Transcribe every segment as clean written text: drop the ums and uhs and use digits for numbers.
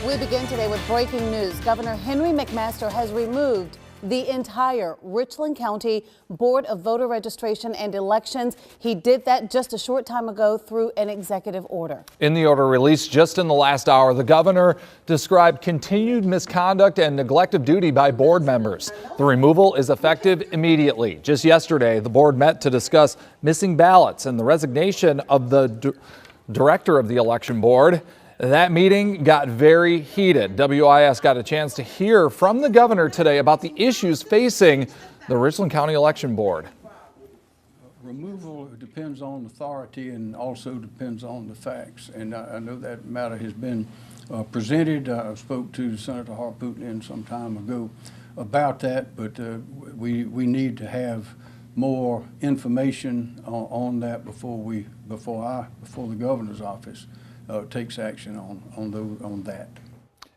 We begin today with breaking news. Governor Henry McMaster has removed the entire Richland County Board of Voter Registration and Elections. He did that just a short time ago through an executive order. In the order released just in the last hour, the governor described continued misconduct and neglect of duty by board members. The removal is effective immediately. Just yesterday, the board met to discuss missing ballots and the resignation of the director of the election board. That meeting got very heated. WIS got a chance to hear from the governor today about the issues facing the Richland County Election Board. Removal depends on authority and also depends on the facts. And I know that matter has been presented. I spoke to Senator Harpootlian some time ago about that, but we need to have more information on that before the governor's office takes action on that.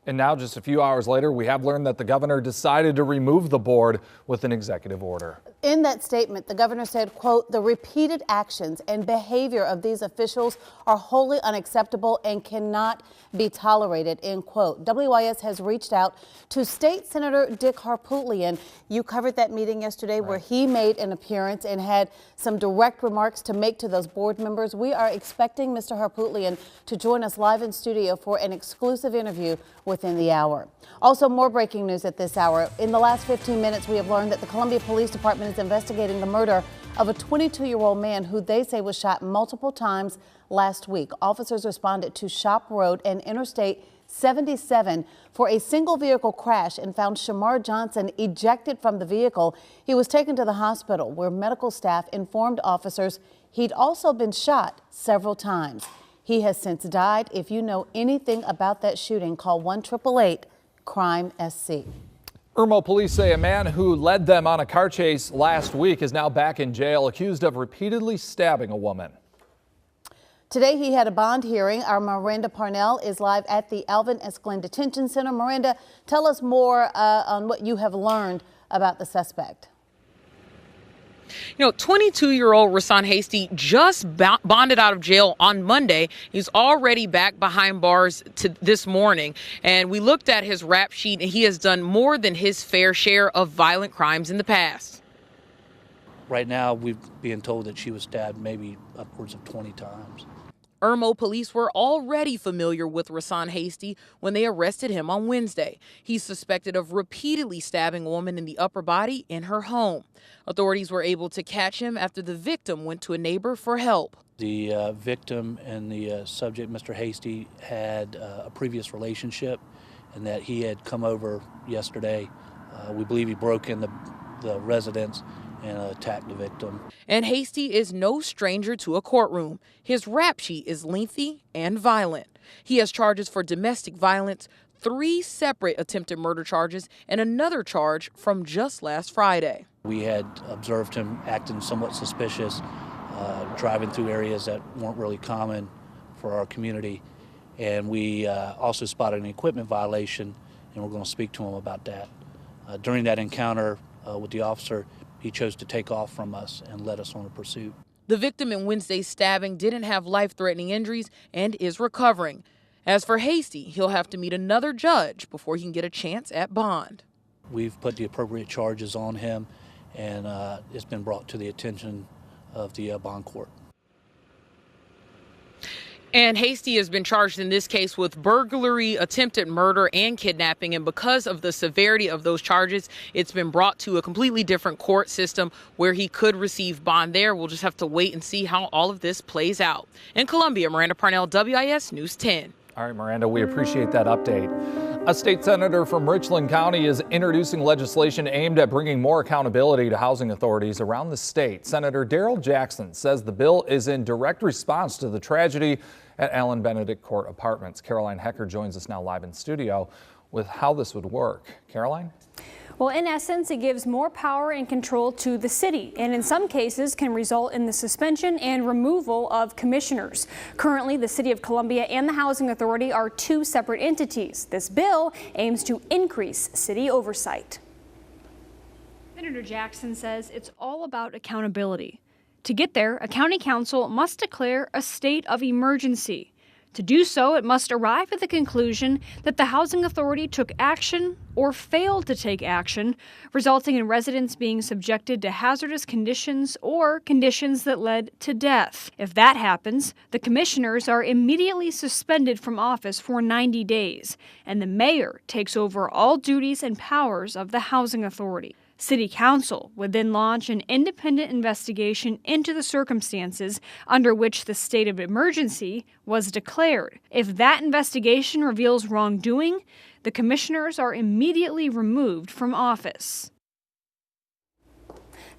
And now, just a few hours later, we have learned that the governor decided to remove the board with an executive order. In that statement, the governor said, quote, "The repeated actions and behavior of these officials are wholly unacceptable and cannot be tolerated," end quote. WIS has reached out to State Senator Dick Harpootlian. You covered that meeting yesterday where he made an appearance and had some direct remarks to make to those board members. We are expecting Mr. Harpootlian to join us live in studio for an exclusive interview within the hour. Also, more breaking news at this hour. In the last 15 minutes, we have learned that the Columbia Police Department is investigating the murder of a 22-year-old man who they say was shot multiple times last week. Officers responded to Shop Road and Interstate 77 for a single vehicle crash and found Shamar Johnson ejected from the vehicle. He was taken to the hospital where medical staff informed officers he'd also been shot several times. He has since died. If you know anything about that shooting, call 1-888-CRIME-SC. Irmo police say a man who led them on a car chase last week is now back in jail, accused of repeatedly stabbing a woman. Today he had a bond hearing. Our Miranda Parnell is live at the Alvin S. Glenn Detention Center. Miranda, tell us more on what you have learned about the suspect. 22-year-old Rasan Hasty just bonded out of jail on Monday. He's already back behind bars this morning. And we looked at his rap sheet, and he has done more than his fair share of violent crimes in the past. Right now, we're being told that she was stabbed maybe upwards of 20 times. Irmo police were already familiar with Rasan Hasty when they arrested him on Wednesday. He's suspected of repeatedly stabbing a woman in the upper body in her home. Authorities were able to catch him after the victim went to a neighbor for help. The victim and the subject, Mr. Hasty, had a previous relationship, and that he had come over yesterday. We believe he broke in the residence and attacked the victim. And Hasty is no stranger to a courtroom. His rap sheet is lengthy and violent. He has charges for domestic violence, 3 separate attempted murder charges, and another charge from just last Friday. We had observed him acting somewhat suspicious, driving through areas that weren't really common for our community. And we also spotted an equipment violation, and we're going to speak to him about that. During that encounter with the officer, he chose to take off from us and led us on a pursuit. The victim in Wednesday's stabbing didn't have life-threatening injuries and is recovering. As for Hasty, he'll have to meet another judge before he can get a chance at bond. We've put the appropriate charges on him, and it's been brought to the attention of the bond court. And Hasty has been charged in this case with burglary, attempted murder, and kidnapping. And because of the severity of those charges, it's been brought to a completely different court system where he could receive bond there. We'll just have to wait and see how all of this plays out. In Columbia, Miranda Parnell, WIS News 10. All right, Miranda, we appreciate that update. A state senator from Richland County is introducing legislation aimed at bringing more accountability to housing authorities around the state. Senator Daryl Jackson says the bill is in direct response to the tragedy at Allen Benedict Court Apartments. Caroline Hecker joins us now live in studio with how this would work. Caroline? Well, in essence, it gives more power and control to the city, and in some cases can result in the suspension and removal of commissioners. Currently, the City of Columbia and the Housing Authority are 2 separate entities. This bill aims to increase city oversight. Senator Jackson says it's all about accountability. To get there, a county council must declare a state of emergency. To do so, it must arrive at the conclusion that the Housing Authority took action or failed to take action, resulting in residents being subjected to hazardous conditions or conditions that led to death. If that happens, the commissioners are immediately suspended from office for 90 days, and the mayor takes over all duties and powers of the Housing Authority. City Council would then launch an independent investigation into the circumstances under which the state of emergency was declared. If that investigation reveals wrongdoing, the commissioners are immediately removed from office.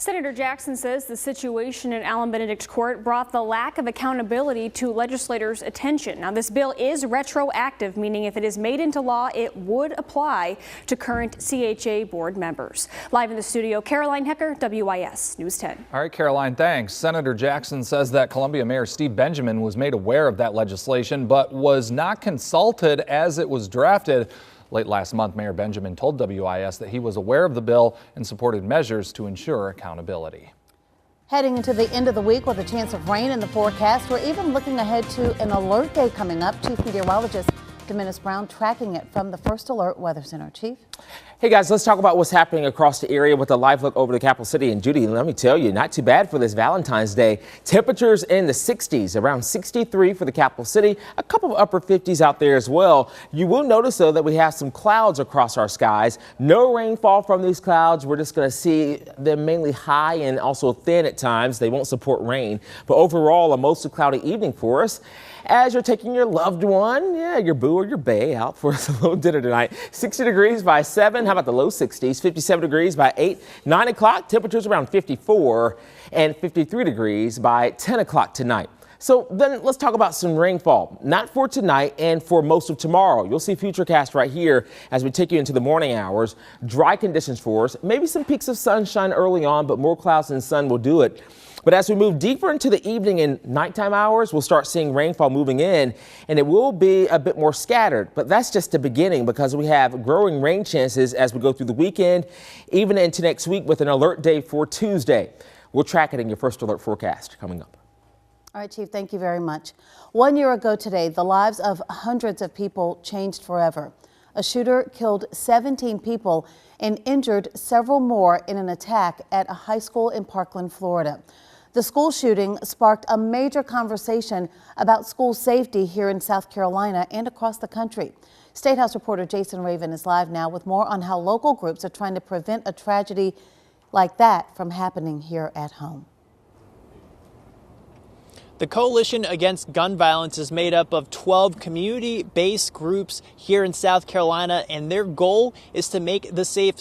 Senator Jackson says the situation in Allen Benedict's court brought the lack of accountability to legislators' attention. Now, this bill is retroactive, meaning if it is made into law, it would apply to current CHA board members. Live in the studio, Caroline Hecker, WIS News 10. All right, Caroline, thanks. Senator Jackson says that Columbia Mayor Steve Benjamin was made aware of that legislation, but was not consulted as it was drafted. Late last month, Mayor Benjamin told WIS that he was aware of the bill and supported measures to ensure accountability. Heading into the end of the week with a chance of rain in the forecast, we're even looking ahead to an alert day coming up. Chief Meteorologist Demenis Brown tracking it from the First Alert Weather Center. Chief? Hey guys, let's talk about what's happening across the area with a live look over the capital city. And Judy, let me tell you, not too bad for this Valentine's Day. Temperatures in the 60s, around 63 for the capital city, a couple of upper 50s out there as well. You will notice though that we have some clouds across our skies. No rainfall from these clouds. We're just going to see them mainly high and also thin at times. They won't support rain, but overall a mostly cloudy evening for us. As you're taking your loved one, your boo or your bae out for a little dinner tonight. 60 degrees by 7. How about the low 60s? 57 degrees by 8. 9 o'clock, temperatures around 54 and 53 degrees by 10 o'clock tonight. So then let's talk about some rainfall, not for tonight and for most of tomorrow. You'll see Futurecast right here as we take you into the morning hours. Dry conditions for us, maybe some peaks of sunshine early on, but more clouds than sun will do it. But as we move deeper into the evening and nighttime hours, we'll start seeing rainfall moving in, and it will be a bit more scattered. But that's just the beginning because we have growing rain chances as we go through the weekend, even into next week with an alert day for Tuesday. We'll track it in your First Alert forecast coming up. All right, Chief, thank you very much. 1 year ago today, the lives of hundreds of people changed forever. A shooter killed 17 people and injured several more in an attack at a high school in Parkland, Florida. The school shooting sparked a major conversation about school safety here in South Carolina and across the country. State House reporter Jason Raven is live now with more on how local groups are trying to prevent a tragedy like that from happening here at home. The Coalition Against Gun Violence is made up of 12 community-based groups here in South Carolina, and their goal is to make the state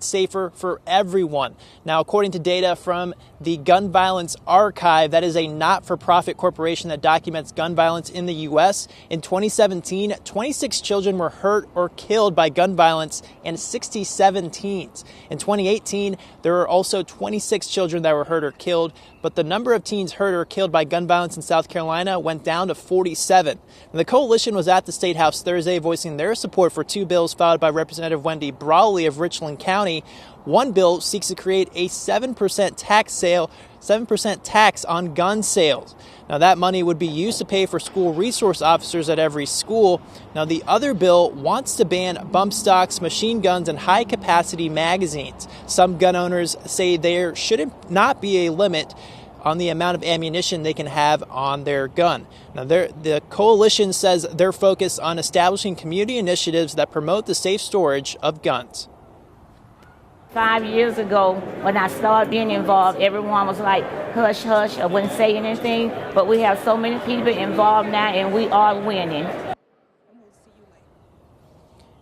safer for everyone. Now, according to data from the Gun Violence Archive, that is a not-for-profit corporation that documents gun violence in the U.S. In 2017, 26 children were hurt or killed by gun violence and 67 teens. In 2018, there were also 26 children that were hurt or killed, but the number of teens hurt or killed by gun violence in South Carolina went down to 47. And the coalition was at the State House Thursday voicing their support for two bills filed by Representative Wendy Brawley of Richland County. One bill seeks to create a 7% tax on gun sales. Now, that money would be used to pay for school resource officers at every school. Now, the other bill wants to ban bump stocks, machine guns, and high-capacity magazines. Some gun owners say there should not be a limit on the amount of ammunition they can have on their gun. Now, the coalition says they're focused on establishing community initiatives that promote the safe storage of guns. 5 years ago, when I started being involved, everyone was like, hush, hush, I wouldn't say anything. But we have so many people involved now, and we are winning.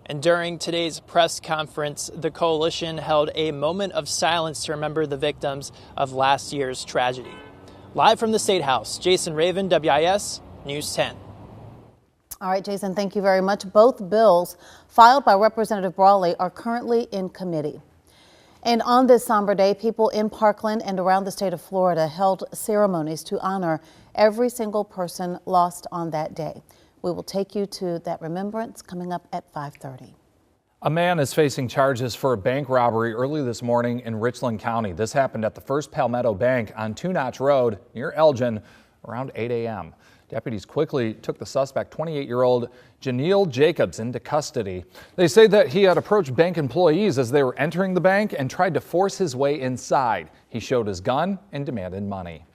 And during today's press conference, the coalition held a moment of silence to remember the victims of last year's tragedy. Live from the State House, Jason Raven, WIS News 10. All right, Jason, thank you very much. Both bills filed by Representative Brawley are currently in committee. And on this somber day, people in Parkland and around the state of Florida held ceremonies to honor every single person lost on that day. We will take you to that remembrance coming up at 5:30. A man is facing charges for a bank robbery early this morning in Richland County. This happened at the First Palmetto Bank on Two Notch Road near Elgin around 8 a.m. Deputies quickly took the suspect, 28-year-old Janelle Jacobs, into custody. They say that he had approached bank employees as they were entering the bank and tried to force his way inside. He showed his gun and demanded money.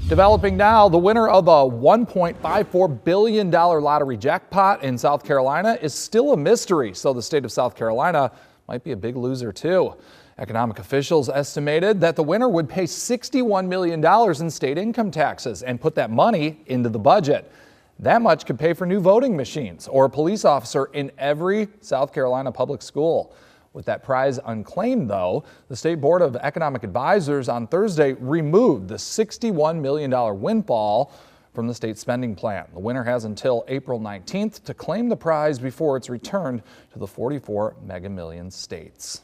Developing now, the winner of a $1.54 billion lottery jackpot in South Carolina is still a mystery, so the state of South Carolina might be a big loser too. Economic officials estimated that the winner would pay $61 million in state income taxes and put that money into the budget. That much could pay for new voting machines or a police officer in every South Carolina public school. With that prize unclaimed, though, the State Board of Economic Advisors on Thursday removed the $61 million windfall from the state spending plan. The winner has until April 19th to claim the prize before it's returned to the 44 mega million states.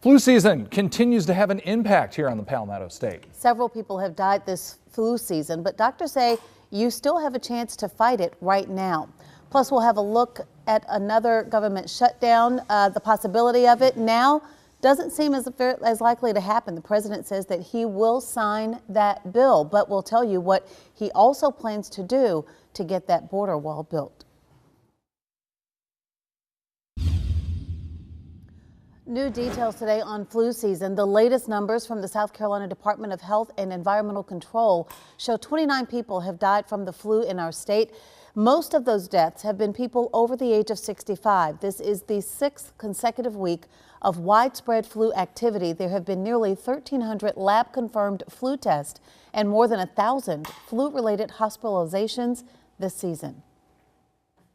Flu season continues to have an impact here on the Palmetto State. Several people have died this flu season, but doctors say you still have a chance to fight it right now. Plus, we'll have a look at another government shutdown. The possibility of it now doesn't seem as likely to happen. The president says that he will sign that bill, but we'll tell you what he also plans to do to get that border wall built. New details today on flu season. The latest numbers from the South Carolina Department of Health and Environmental Control show 29 people have died from the flu in our state. Most of those deaths have been people over the age of 65. This is the 6th consecutive week of widespread flu activity. There have been nearly 1,300 lab-confirmed flu tests and more than 1,000 flu-related hospitalizations this season.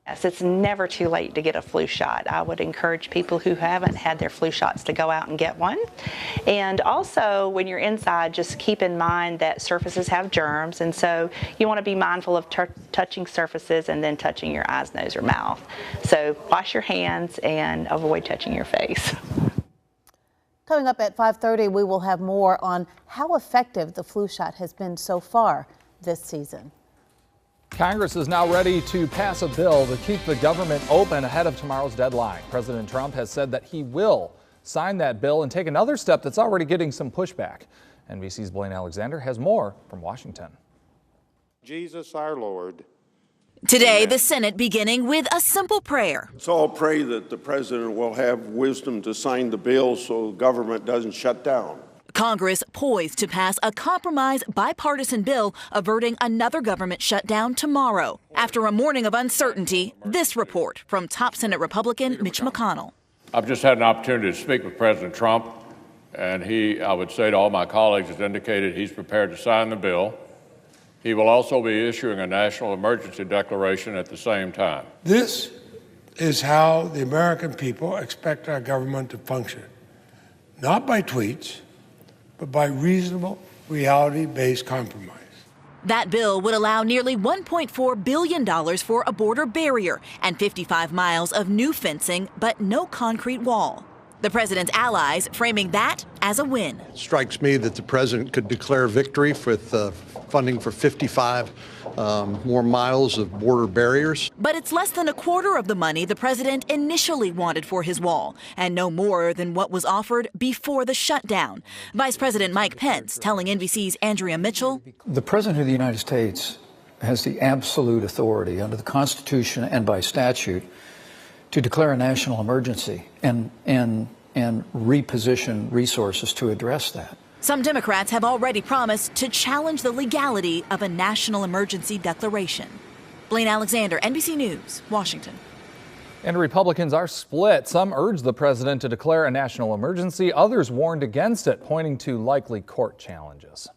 Yes, it's never too late to get a flu shot. I would encourage people who haven't had their flu shots to go out and get one. And also, when you're inside, just keep in mind that surfaces have germs, and so you want to be mindful of touching surfaces and then touching your eyes, nose, or mouth. So wash your hands and avoid touching your face. Coming up at 5:30, we will have more on how effective the flu shot has been so far this season. Congress is now ready to pass a bill to keep the government open ahead of tomorrow's deadline. President Trump has said that he will sign that bill and take another step that's already getting some pushback. NBC's Blaine Alexander has more from Washington. Jesus our Lord. Today, the Senate beginning with a simple prayer. Let's all pray that the president will have wisdom to sign the bill so government doesn't shut down. Congress poised to pass a compromise bipartisan bill averting another government shutdown tomorrow. After a morning of uncertainty, this report from top Senate Republican Mitch McConnell. I've just had an opportunity to speak with President Trump, and he, I would say to all my colleagues, has indicated he's prepared to sign the bill. He will also be issuing a national emergency declaration at the same time. This is how the American people expect our government to function, not by tweets, but by reasonable, reality-based compromise. That bill would allow nearly $1.4 billion for a border barrier and 55 miles of new fencing, but no concrete wall. The president's allies framing that as a win. It strikes me that the president could declare victory with funding for 55 more miles of border barriers. But it's less than a quarter of the money the president initially wanted for his wall, and no more than what was offered before the shutdown. Vice President Mike Pence telling NBC's Andrea Mitchell. The president of the United States has the absolute authority under the Constitution and by statute to declare a national emergency and reposition resources to address that. Some Democrats have already promised to challenge the legality of a national emergency declaration. Blaine Alexander, NBC News, Washington. And Republicans are split. Some urged the president to declare a national emergency. Others warned against it, pointing to likely court challenges.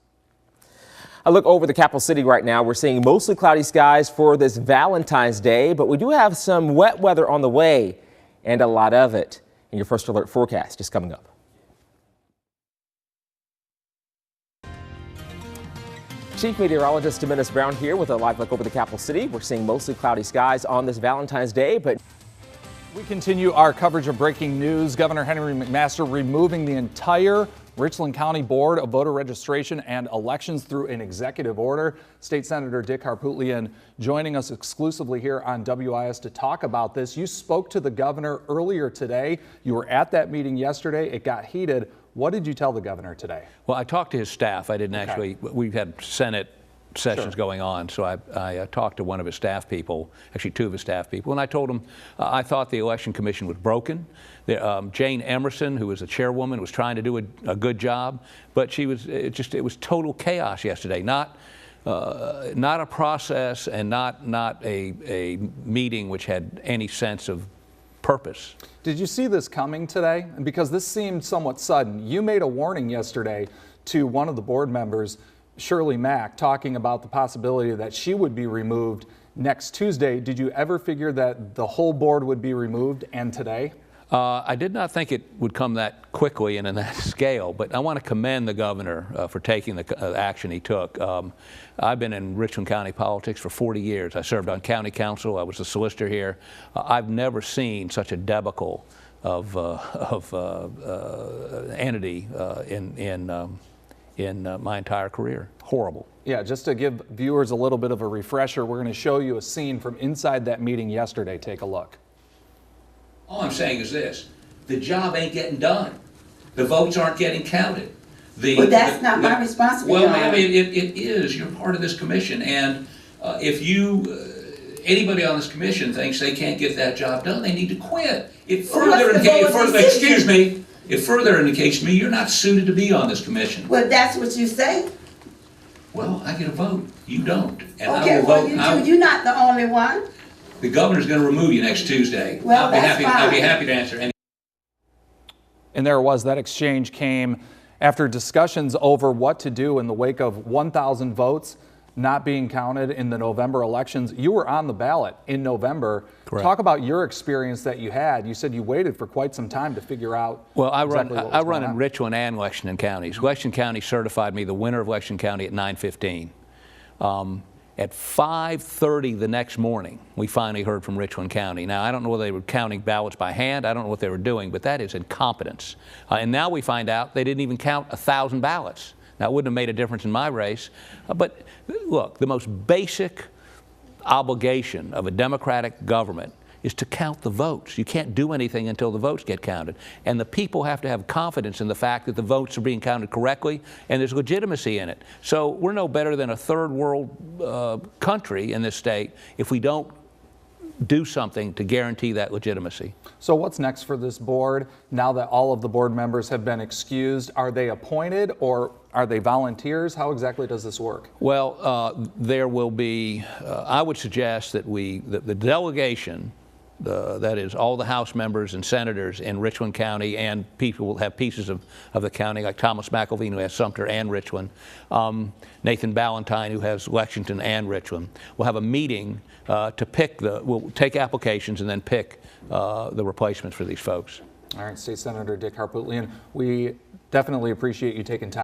A look over the capital city right now. We're seeing mostly cloudy skies for this Valentine's Day, but we do have some wet weather on the way, and a lot of it. And your first alert forecast is coming up. Chief Meteorologist Demenis Brown here with a live look over the capital city. We're seeing mostly cloudy skies on this Valentine's Day, but we continue our coverage of breaking news. Governor Henry McMaster removing the entire Richland County Board of Voter Registration and Elections through an executive order. State Senator Dick Harpootlian joining us exclusively here on WIS to talk about this. You spoke to the governor earlier today. You were at that meeting yesterday. It got heated. What did you tell the governor today? Well, I talked to his staff. I didn't actually. We had Senate sessions going on. So I talked to one of his staff people, actually two of his staff people, and I told him I thought the Election Commission was broken. Jane Emerson, who was the chairwoman, was trying to do a good job, but it was total chaos yesterday. Not a process and not a meeting which had any sense of purpose. Did you see this coming today? Because this seemed somewhat sudden. You made a warning yesterday to one of the board members, Shirley Mack, talking about the possibility that she would be removed next Tuesday. Did you ever figure that the whole board would be removed, and today? I did not think it would come that quickly and in that scale, but I want to commend the governor for taking the action he took. I've been in Richland County politics for 40 years. I served on county council. I was a solicitor here. I've never seen such a debacle of entity in my entire career. Horrible. Yeah, just to give viewers a little bit of a refresher, we're going to show you a scene from inside that meeting yesterday. Take a look. All I'm saying is this: the job ain't getting done. The votes aren't getting counted. Well, that's not my responsibility. Well, ma'am, it is. You're part of this commission, and if anybody on this commission thinks they can't get that job done, they need to quit. It further indicates to me you're not suited to be on this commission. Well, that's what you say. Well, I get a vote. You don't. And Okay, I will well, vote. you're not the only one. The governor's going to remove you next Tuesday. Well, I'll be happy to answer any. And there was that exchange came after discussions over what to do in the wake of 1,000 votes not being counted in the November elections. You were on the ballot in November. Correct. Talk about your experience that you had. You said you waited for quite some time to figure out. Well, I exactly run in Richland and Lexington counties. Lexington County certified me the winner of Lexington County at 9:15. At 5:30 the next morning, we finally heard from Richland County. Now, I don't know whether they were counting ballots by hand. I don't know what they were doing, but that is incompetence. And now we find out they didn't even count 1,000 ballots. Now, it wouldn't have made a difference in my race. But look, the most basic obligation of a democratic government is to count the votes. You can't do anything until the votes get counted. And the people have to have confidence in the fact that the votes are being counted correctly and there's legitimacy in it. So we're no better than a third world country in this state if we don't do something to guarantee that legitimacy. So what's next for this board now that all of the board members have been excused? Are they appointed or are they volunteers? How exactly does this work? Well, there will be, I would suggest that the delegation, that is all the House members and senators in Richland County, and people will have pieces of the county, like Thomas McElveen, who has Sumter and Richland, Nathan Ballantyne, who has Lexington and Richland. We'll have a meeting to pick we'll take applications and then pick the replacements for these folks. All right, State Senator Dick Harpootlian, we definitely appreciate you taking time.